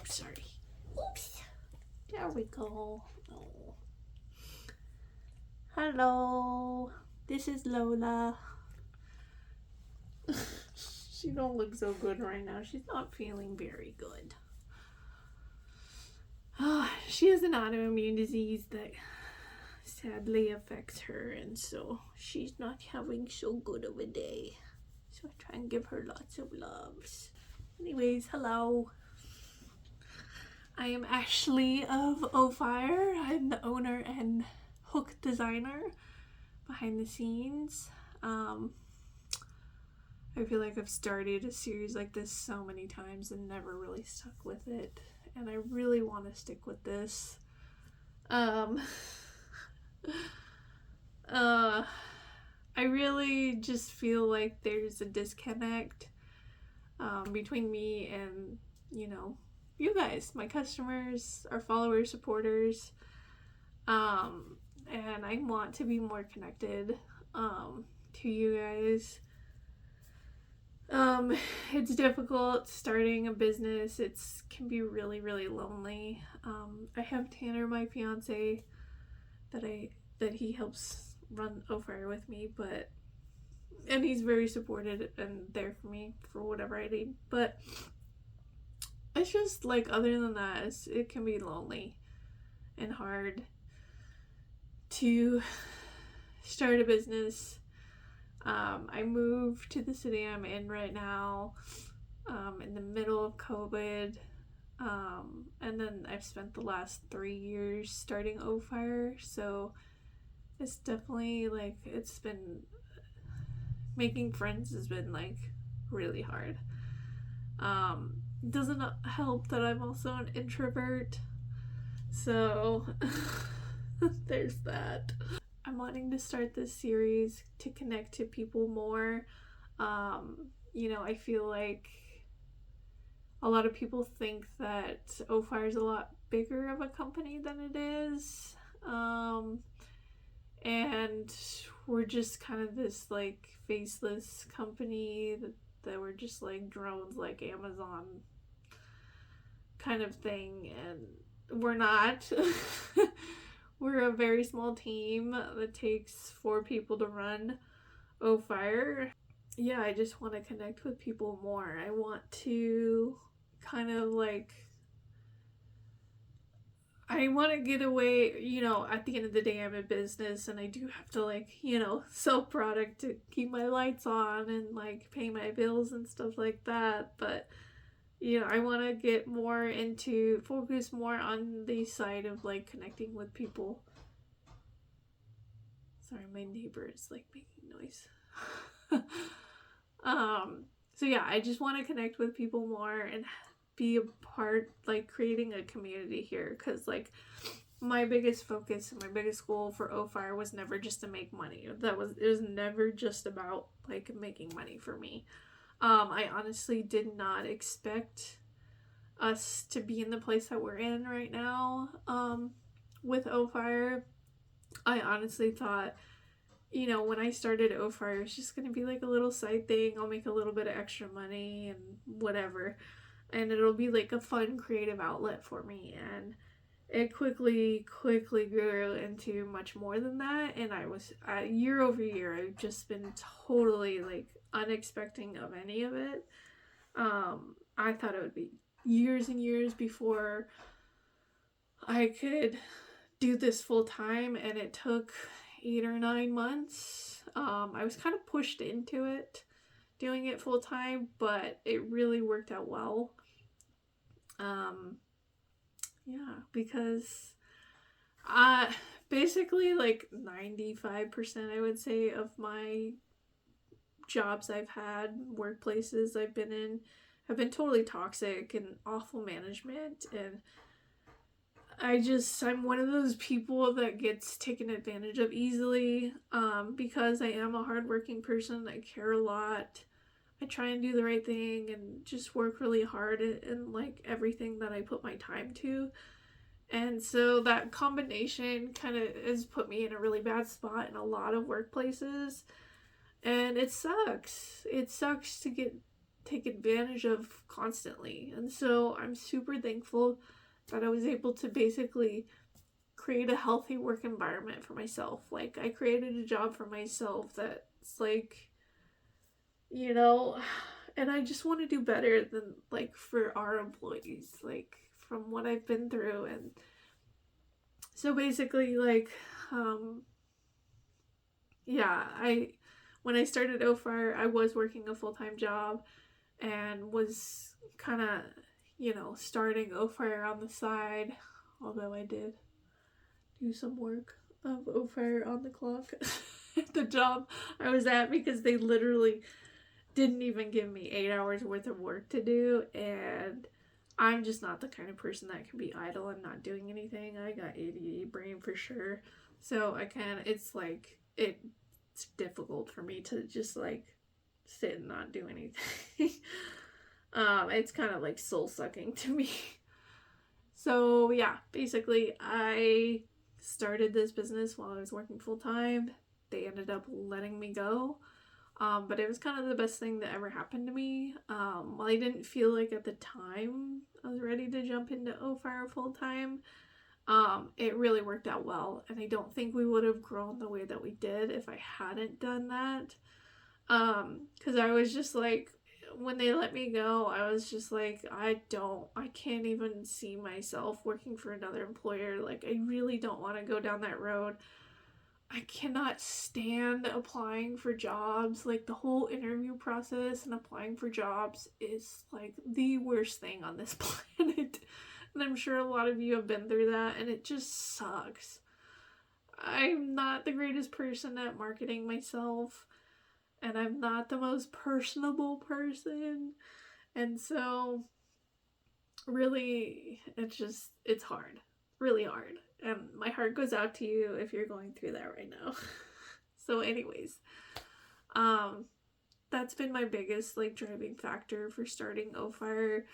sorry. Oops. There we go. Oh. Hello. This is Lola. She don't look so good right now. She's not feeling very good. She has an autoimmune disease that sadly affects her, and so she's not having so good of a day. So I try and give her lots of loves. Anyways, hello. I am Ashley of Ophire. I'm the owner and hook designer behind the scenes. I feel like I've started a series like this so many times and never really stuck with it, and I really want to stick with this. I really just feel like there's a disconnect between me and, you guys, my customers, our followers, supporters, and I want to be more connected to you guys. It's difficult starting a business. It can be really, really lonely. I have Tanner, my fiance, that he helps run Ophire with me, and he's very supportive and there for me for whatever I need. But it's just like, other than that, it can be lonely and hard to start a business. I moved to the city I'm in right now in the middle of COVID, and then I've spent the last 3 years starting Ophire, so it's definitely like, it's been, making friends has been like really hard. It doesn't help that I'm also an introvert, so there's that. I'm wanting to start this series to connect to people more. I feel like a lot of people think that Ophire is a lot bigger of a company than it is. And we're just kind of this like faceless company that we're just like drones, like Amazon kind of thing, and we're not. We're a very small team that takes 4 people to run Ophire. Yeah, I just want to connect with people more. I want to kind of like, I want to get away, at the end of the day, I'm a business and I do have to like, sell product to keep my lights on and like pay my bills and stuff like that. But, I want to get more focus more on the side of like connecting with people. Sorry, my neighbor is like making noise. So yeah, I just want to connect with people more and be a part, like creating a community here, because like my biggest focus and my biggest goal for Ophire was never just to make money. It was never just about like making money for me. I honestly did not expect us to be in the place that we're in right now with Ophire. I honestly thought, when I started Ophire, it's just going to be like a little side thing. I'll make a little bit of extra money and whatever. And it'll be like a fun creative outlet for me. And it quickly grew into much more than that. And I was, year over year, I've just been totally like unexpecting of any of it. I thought it would be years and years before I could do this full time, and it took 8 or 9 months. I was kind of pushed into it, doing it full time, but it really worked out well. Because basically like 95%, I would say, of my jobs I've had, workplaces I've been in, have been totally toxic and awful management, and I'm one of those people that gets taken advantage of easily, because I am a hardworking person. I care a lot. I try and do the right thing and just work really hard in like everything that I put my time to. And so that combination kind of has put me in a really bad spot in a lot of workplaces. And it sucks. It sucks to get take advantage of constantly. And so I'm super thankful that I was able to basically create a healthy work environment for myself. Like, I created a job for myself that's like, you know, and I just want to do better than, like, for our employees, like, from what I've been through. And so basically, like, yeah, when I started Ophire, I was working a full-time job and was kind of, starting Ophire on the side, although I did do some work of Ophire on the clock at the job I was at, because they literally didn't even give me 8 hours worth of work to do, and I'm just not the kind of person that can be idle and not doing anything. I got ADD brain for sure, so it's difficult for me to just like sit and not do anything. It's kind of like soul sucking to me. So yeah, basically I started this business while I was working full time. They ended up letting me go. But it was kind of the best thing that ever happened to me. While I didn't feel like at the time I was ready to jump into Ophire full time, it really worked out well. And I don't think we would have grown the way that we did if I hadn't done that. Because I was just like, when they let me go, I was just like, I can't even see myself working for another employer. Like, I really don't want to go down that road. I cannot stand applying for jobs. Like, the whole interview process and applying for jobs is like the worst thing on this planet. And I'm sure a lot of you have been through that, and it just sucks. I'm not the greatest person at marketing myself, and I'm not the most personable person. And so really, it's hard. Really hard. And my heart goes out to you if you're going through that right now. So anyways, that's been my biggest like driving factor for starting Ophire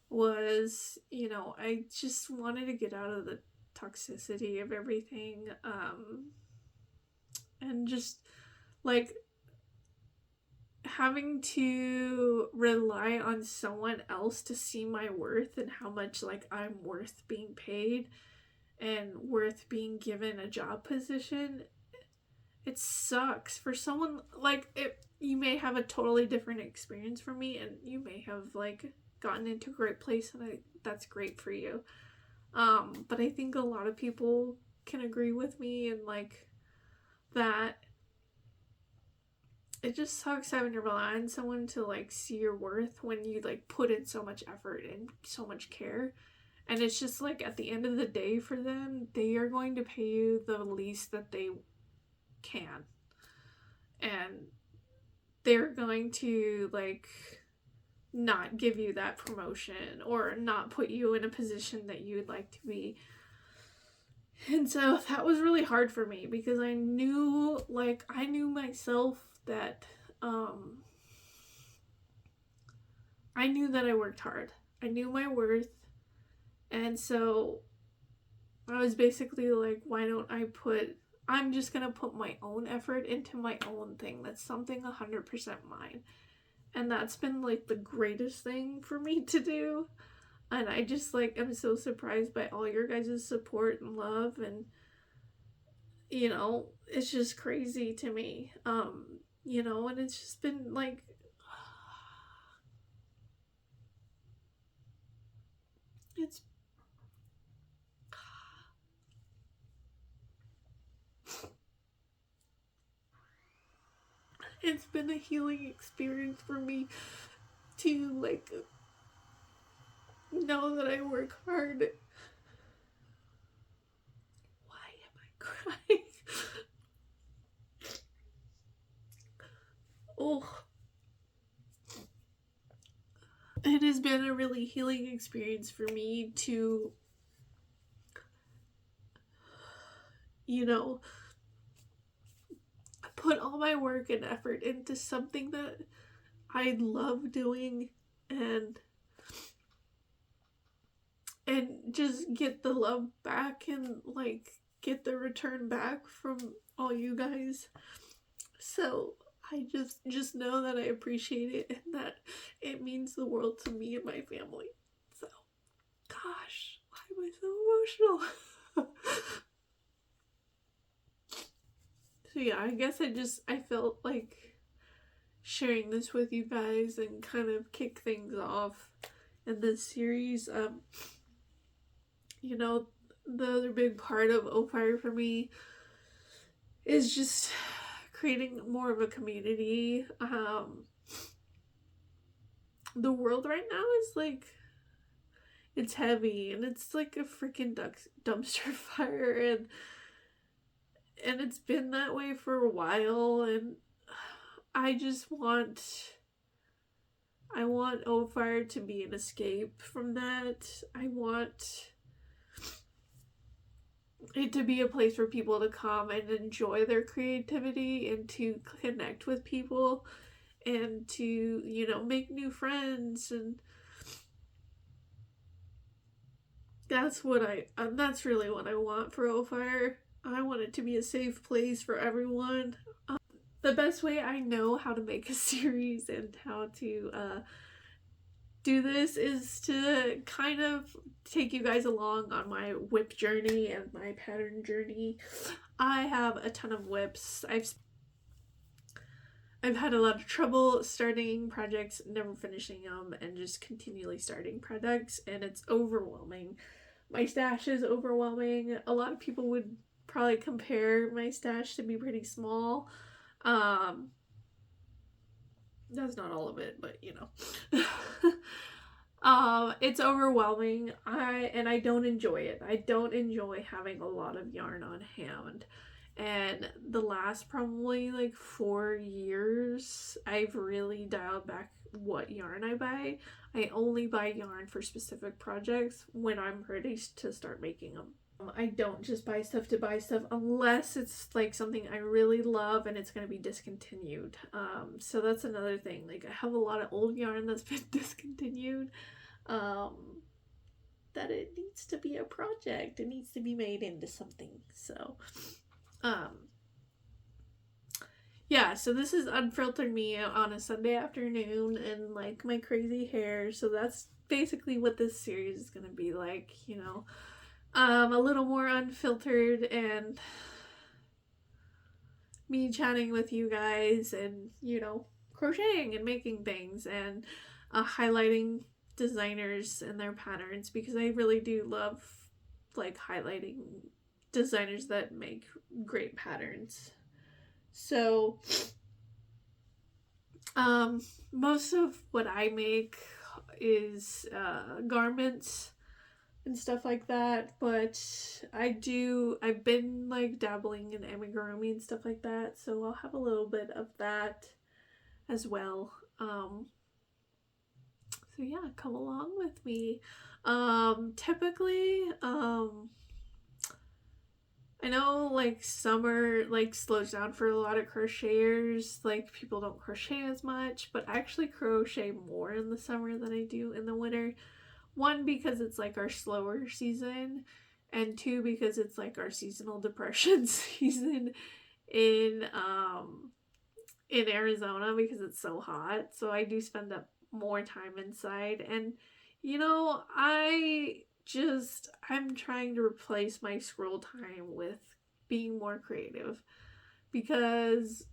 was, I just wanted to get out of the toxicity of everything, and just like having to rely on someone else to see my worth and how much like I'm worth being paid and worth being given a job position. It sucks for someone like it. You may have a totally different experience from me, and you may have like gotten into a great place, and that's great for you. But I think a lot of people can agree with me, and like that it just sucks having to rely on someone to like see your worth when you like put in so much effort and so much care. And it's just like at the end of the day for them, they are going to pay you the least that they can. And they're going to like not give you that promotion or not put you in a position that you would like to be. And so that was really hard for me because I knew myself that I knew that I worked hard. I knew my worth. And so I was basically like, I'm just going to put my own effort into my own thing. That's something 100% mine. And that's been like the greatest thing for me to do. And I just like, I'm so surprised by all your guys' support and love. And, it's just crazy to me. And it's just been like, it's been a healing experience for me to like know that I work hard. Why am I crying? Oh, it has been a really healing experience for me to, put all my work and effort into something that I love doing and just get the love back and like get the return back from all you guys. So I just know that I appreciate it and that it means the world to me and my family. So, gosh, why am I so emotional? So yeah, I guess I felt like sharing this with you guys and kind of kick things off in this series. You know, the other big part of Ophire for me is just creating more of a community. The world right now is like, it's heavy and it's like a freaking dumpster fire, and it's been that way for a while, and I want Ophire to be an escape from that. I want it to be a place for people to come and enjoy their creativity and to connect with people and to, you know, make new friends. And that's really what I want for Ophire. I want it to be a safe place for everyone. The best way I know how to make a series and how to do this is to kind of take you guys along on my whip journey and my pattern journey. I have a ton of whips. I've had a lot of trouble starting projects, never finishing them, and just continually starting projects, and it's overwhelming. My stash is overwhelming. A lot of people would probably compare my stash to be pretty small. That's not all of it, but you know. It's overwhelming. I don't enjoy it. I don't enjoy having a lot of yarn on hand. And the last probably like 4 years, I've really dialed back what yarn I buy. I only buy yarn for specific projects when I'm ready to start making them. I don't just buy stuff to buy stuff unless it's like something I really love and it's going to be discontinued. So that's another thing. Like, I have a lot of old yarn that's been discontinued. That it needs to be a project. It needs to be made into something. So, yeah, so this is Unfiltered Me on a Sunday afternoon and like my crazy hair. So that's basically what this series is going to be like, you know. A little more unfiltered and me chatting with you guys and, you know, crocheting and making things and highlighting designers and their patterns, because I really do love like highlighting designers that make great patterns. So most of what I make is garments and stuff like that, but I've been like dabbling in amigurumi and stuff like that, so I'll have a little bit of that as well. So yeah, come along with me. Typically, I know like summer like slows down for a lot of crocheters, like people don't crochet as much, but I actually crochet more in the summer than I do in the winter. One, because it's like our slower season, and two, because it's like our seasonal depression season in Arizona, because it's so hot. So I do spend up more time inside, and you know, I'm trying to replace my scroll time with being more creative, because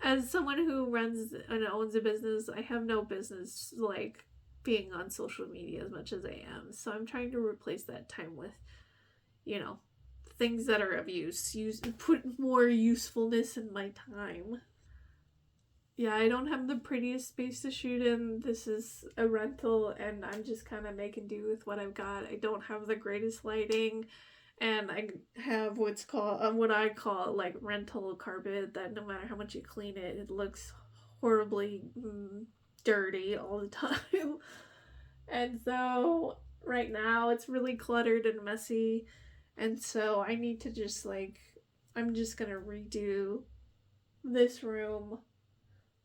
as someone who runs and owns a business, I have no business like being on social media as much as I am. So I'm trying to replace that time with, you know, things that are of use, put more usefulness in my time. Yeah, I don't have the prettiest space to shoot in. This is a rental and I'm just kind of making do with what I've got. I don't have the greatest lighting, and I have what I call like rental carpet that no matter how much you clean it, it looks horribly dirty all the time. And so right now it's really cluttered and messy, and so I need to just like, I'm just gonna redo this room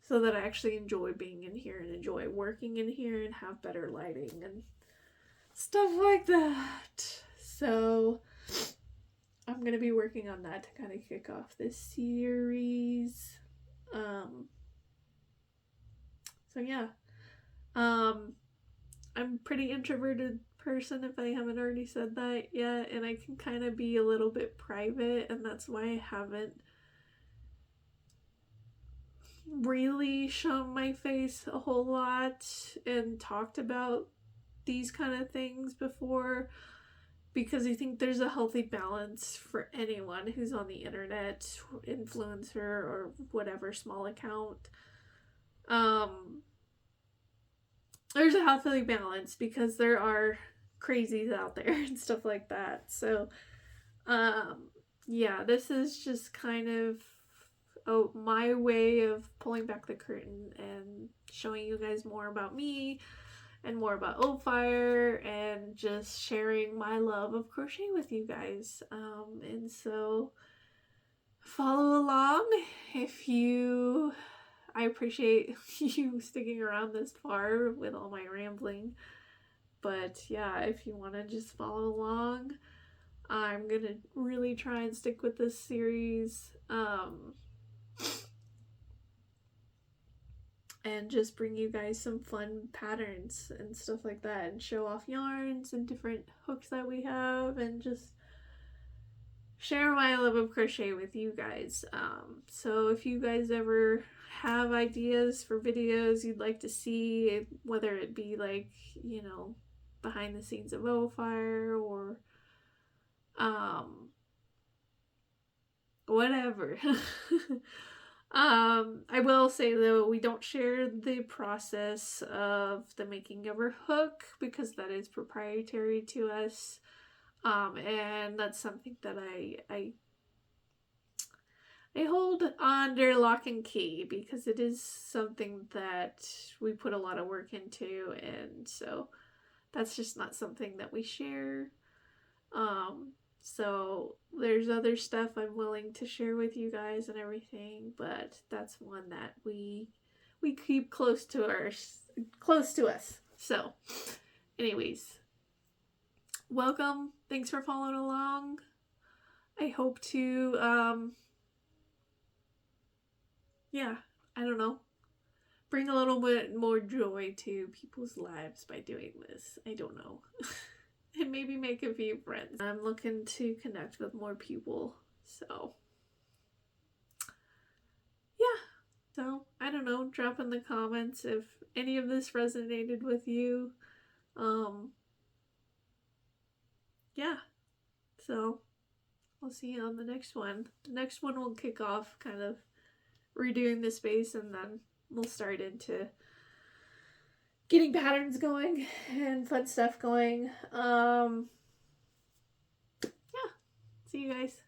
so that I actually enjoy being in here and enjoy working in here and have better lighting and stuff like that. So I'm going to be working on that to kind of kick off this series. So yeah. I'm a pretty introverted person, if I haven't already said that yet, and I can kind of be a little bit private, and that's why I haven't really shown my face a whole lot and talked about these kind of things before, because I think there's a healthy balance for anyone who's on the internet, influencer or whatever small account. There's a healthy balance because there are crazies out there and stuff like that. So, yeah, this is just kind of my way of pulling back the curtain and showing you guys more about me and more about Ophire and just sharing my love of crochet with you guys. And so follow along if you... I appreciate you sticking around this far with all my rambling. But yeah, if you want to just follow along, I'm going to really try and stick with this series. And just bring you guys some fun patterns and stuff like that, and show off yarns and different hooks that we have, and just share my love of crochet with you guys. So if you guys ever have ideas for videos you'd like to see, whether it be like, you know, behind the scenes of Ophire or whatever. I will say though, we don't share the process of the making of our hook because that is proprietary to us. And that's something that I hold under lock and key because it is something that we put a lot of work into, and so that's just not something that we share. So there's other stuff I'm willing to share with you guys and everything, but that's one that we keep close to us. So anyways, welcome. Thanks for following along. I hope to yeah, I don't know, bring a little bit more joy to people's lives by doing this. I don't know. And maybe make a few friends. I'm looking to connect with more people. So, yeah. So, I don't know. Drop in the comments if any of this resonated with you. Yeah. So, I'll see you on the next one. The next one will kick off kind of redoing the space, and then we'll start into getting patterns going and fun stuff going. Yeah. See you guys.